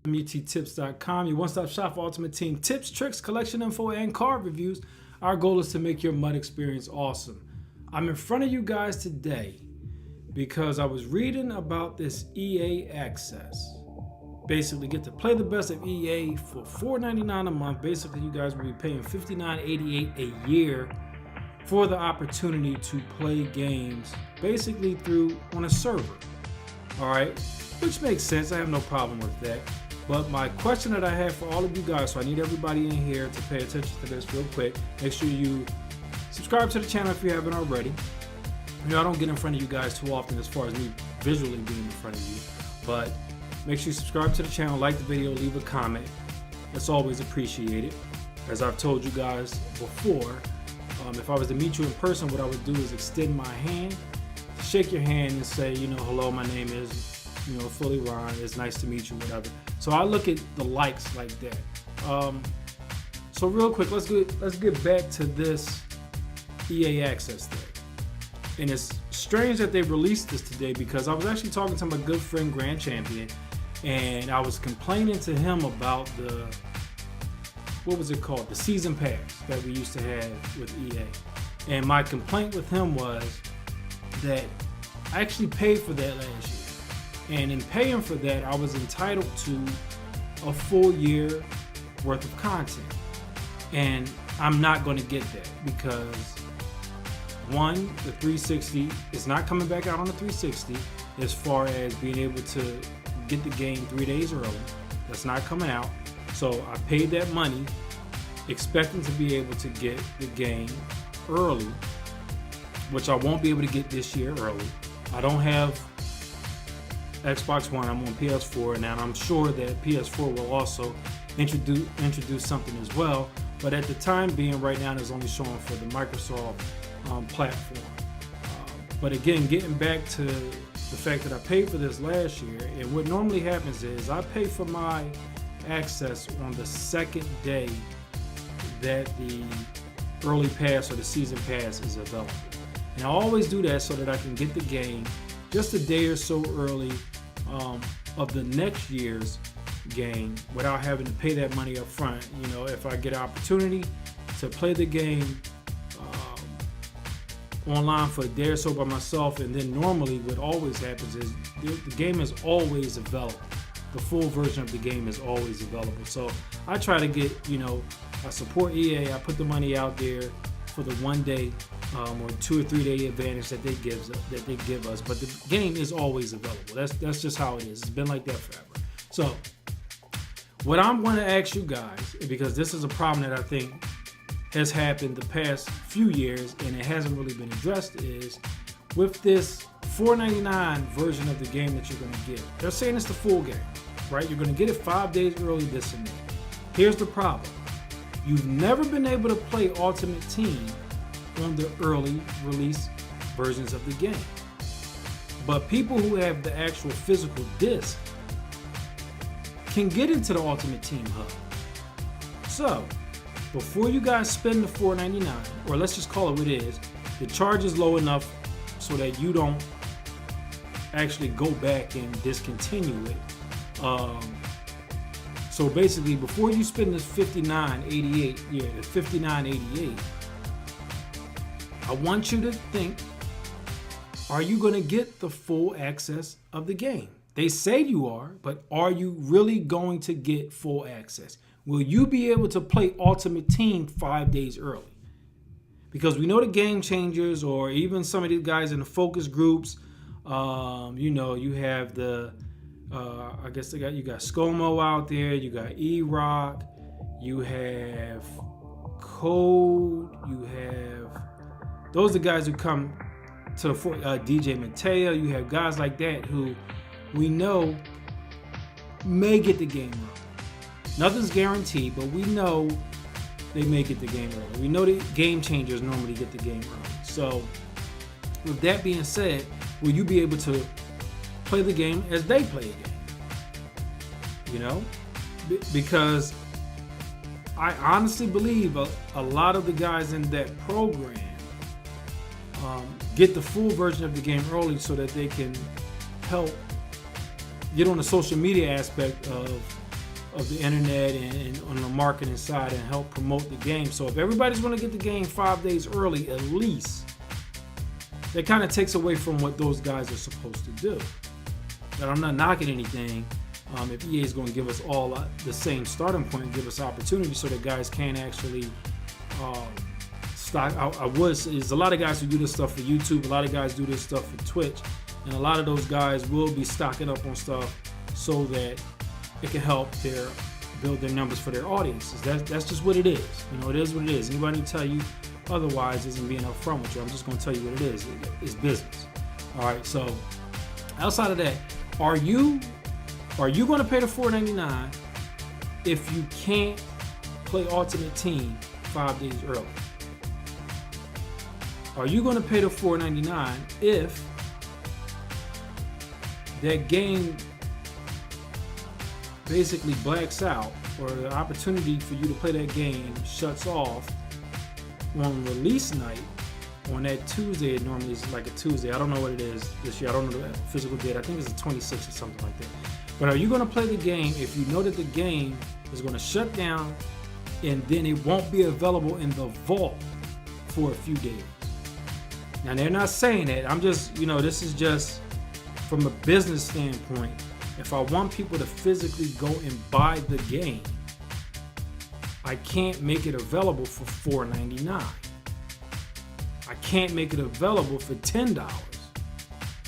MUTtips.com, your one-stop shop for Ultimate Team tips, tricks, collection info, and card reviews. Our goal is to make your MUT experience awesome. I'm in front of you guys today because I was reading about this EA Access. Basically, get to play the best of EA for $4.99 a month. Basically, you guys will be paying $59.88 a year for the opportunity to play games basically through on a server. All right, which makes sense. I have no problem with that. But my question that I have for all of you guys, so I need everybody in here to pay attention to this real quick. Make sure you subscribe to the channel if you haven't already. You know, I don't get in front of you guys too often as far as me visually being in front of you. But make sure you subscribe to the channel, like the video, leave a comment. That's always appreciated. As I've told you guys before, if I was to meet you in person, what I would do is extend my hand, shake your hand and say, you know, hello, my name is, PhillyRon. It's nice to meet you, whatever. So I look at the likes like that. So real quick, let's get back to this EA Access thing. And it's strange that they released this today because I was actually talking to my good friend Grand Champion, and I was complaining to him about the, what was it called? The season pass that we used to have with EA. And my complaint with him was that I actually paid for that last year. And in paying for that, I was entitled to a full year worth of content. And I'm not going to get that because, one, the 360 is not coming back out on the 360 as far as being able to get the game 3 days early. That's not coming out. So I paid that money expecting to be able to get the game early, which I won't be able to get this year early. I don't have Xbox One, I'm on PS4, and I'm sure that PS4 will also introduce something as well. But at the time being, right now, it's only showing for the Microsoft platform. But again, getting back to the fact that I paid for this last year, and what normally happens is I pay for my access on the second day that the early pass or the season pass is available. And I always do that so that I can get the game just a day or so early of the next year's game without having to pay that money up front. You know, if I get an opportunity to play the game online for a day or so by myself, and then normally what always happens is the game is always available. The full version of the game is always available. So I try to get, I support EA. I put the money out there for the 1 day or 2 or 3 day advantage that they give us. But the game is always available. That's just how it is. It's been like that forever. So what I'm going to ask you guys, because this is a problem that I think has happened the past few years and it hasn't really been addressed, is with this $4.99 version of the game that you're going to get. They're saying it's the full game, right? You're going to get it 5 days early, this and that. Here's the problem. You've never been able to play Ultimate Team on the early release versions of the game. But people who have the actual physical disc can get into the Ultimate Team hub. So, before you guys spend the $4.99, or let's just call it what it is, the charge is low enough so that you don't actually go back and discontinue it. So basically, before you spend this $59.88, the $59.88, I want you to think, are you going to get the full access of the game? They say you are, but are you really going to get full access? Will you be able to play Ultimate Team 5 days early? Because we know the Game Changers, or even some of these guys in the focus groups, you have the, I guess you got ScoMo out there, you got E-Rock, you have Code, you have, those are the guys who come to the DJ Mateo. You have guys like that who we know may get the game early. Nothing's guaranteed, but we know they may get the game early. We know the Game Changers normally get the game early. So with that being said, will you be able to play the game as they play a game? Because I honestly believe a lot of the guys in that program get the full version of the game early so that they can help get on the social media aspect of of the internet and on the marketing side and help promote the game. So if everybody's going to get the game 5 days early, at least, that kind of takes away from what those guys are supposed to do. And I'm not knocking anything. If EA is going to give us all the same starting point, give us opportunity so that guys can actually stock. There's a lot of guys who do this stuff for YouTube. A lot of guys do this stuff for Twitch, and a lot of those guys will be stocking up on stuff so that it can help build their numbers for their audiences. That's just what it is. It is what it is. Anybody tell you otherwise isn't being upfront with you. I'm just going to tell you what it is. It's business. All right. So outside of that, are you going to pay the $4.99 if you can't play Ultimate Team 5 days early? Are you going to pay the $4.99 if that game basically blacks out, or the opportunity for you to play that game shuts off on release night on that Tuesday? It normally is like a Tuesday. I don't know what it is this year. I don't know the physical date. I think it's the 26th or something like that. But are you going to play the game if you know that the game is going to shut down and then it won't be available in the vault for a few days? Now, they're not saying that. I'm just, this is just from a business standpoint. If I want people to physically go and buy the game, I can't make it available for $4.99. I can't make it available for $10.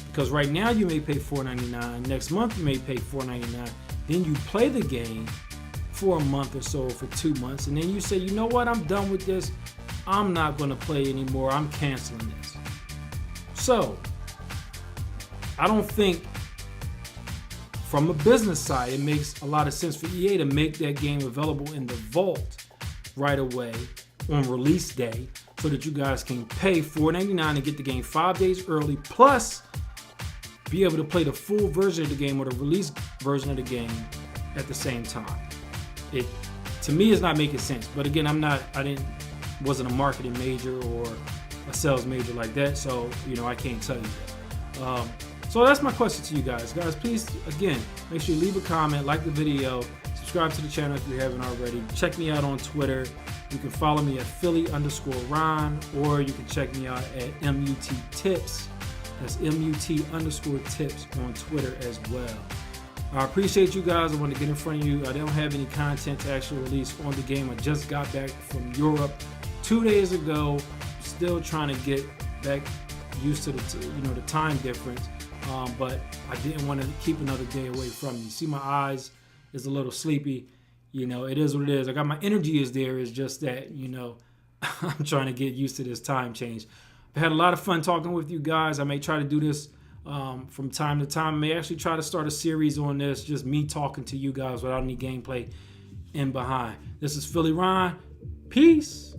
Because right now you may pay $4.99. Next month you may pay $4.99. Then you play the game for a month or so, for 2 months, and then you say, you know what, I'm done with this. I'm not going to play anymore. I'm canceling this. So, I don't think from a business side it makes a lot of sense for EA to make that game available in the vault right away on release day so that you guys can pay $4.99 and get the game 5 days early, plus be able to play the full version of the game or the release version of the game at the same time. It, to me, is not making sense. But again, wasn't a marketing major or a sales major like that, so I can't tell you that. So that's my question to you guys. Guys, please, again, make sure you leave a comment, like the video, subscribe to the channel if you haven't already. Check me out on Twitter. You can follow me at Philly_Ron, or you can check me out at MUTtips. That's MUT_tips on Twitter as well. I appreciate you guys. I want to get in front of you. I don't have any content to actually release on the game. I just got back from Europe 2 days ago. Still trying to get back used to the time difference. But I didn't want to keep another day away from you. See, my eyes is a little sleepy. It is what it is. I got my energy is there. It's just that, I'm trying to get used to this time change. I've had a lot of fun talking with you guys. I may try to do this from time to time. I may actually try to start a series on this, just me talking to you guys without any gameplay in behind. This is PhillyRon. Peace.